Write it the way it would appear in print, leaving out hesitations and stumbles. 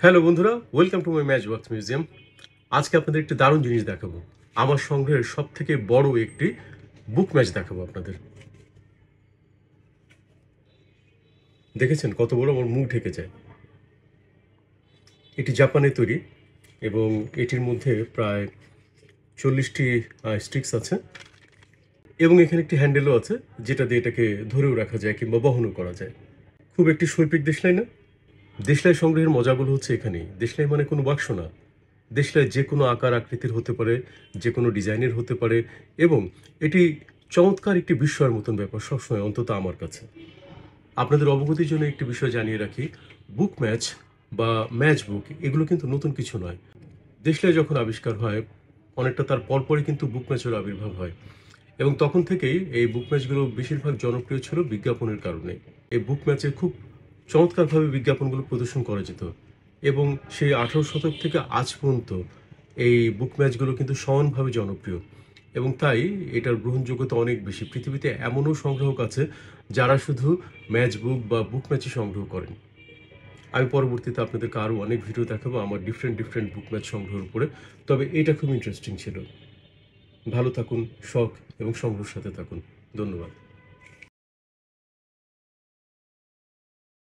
Hello বন্ধুরা, welcome to my match box museum. আজকে আপনাদের একটি দারুণ জিনিস দেখাবো। আমার সংগ্রহের সব থেকে বড় একটি বুক ম্যাচ দেখাবো আপনাদের। দেখেছেন কত বড়, আমার মুখ ঢেকে যায়। এটি জাপানে তৈরি এবং এটির মধ্যে প্রায় 40টি স্টিক্স আছে এবং এখানে একটি হ্যান্ডেলও আছে, যেটা দিয়ে এটাকে ধরেও রাখা যায় কিংবা বহনও করা যায়। খুব একটি শৈল্পিক দেশলাই না? দেশলাই সংগ্রহের মজাগুলো হচ্ছে এখানেই। দেশলাই মানে কোনো বাক্স না। দেশলাই যে কোনো আকার আকৃতির হতে পারে, যে কোনো ডিজাইনের হতে পারে এবং এটি চমৎকার একটি বিস্ময়ের মতন ব্যাপার সবসময়, অন্তত আমার কাছে। আপনাদের অবগতির জন্য একটি বিষয় জানিয়ে রাখি, বুক ম্যাচ বা ম্যাচ বুক এগুলো কিন্তু নতুন কিছু নয়। দেশলাই যখন আবিষ্কার হয় অনেকটা তার পরপরই কিন্তু বুক ম্যাচের আবির্ভাব হয় এবং তখন থেকেই এই বুক ম্যাচগুলো বেশিরভাগ জনপ্রিয় ছিল বিজ্ঞাপনের কারণে। এই বুক ম্যাচে খুব চমৎকারভাবে বিজ্ঞাপনগুলো প্রদর্শন করা যেত এবং সেই 18 শতক থেকে আজ পর্যন্ত এই বুক ম্যাচগুলো কিন্তু সমানভাবে জনপ্রিয় এবং তাই এটার গ্রহণযোগ্যতা অনেক বেশি। পৃথিবীতে এমনও সংগ্রাহক আছে যারা শুধু ম্যাচ বুক বা বুক ম্যাচই সংগ্রহ করেন। আমি পরবর্তীতে আপনাদেরকে আরও অনেক ভিডিও দেখাবো আমার ডিফারেন্ট বুক ম্যাচ সংগ্রহের উপরে। তবে এটা খুব ইন্টারেস্টিং ছিল। ভালো থাকুন, শখ এবং সংগ্রহের সাথে থাকুন। ধন্যবাদ।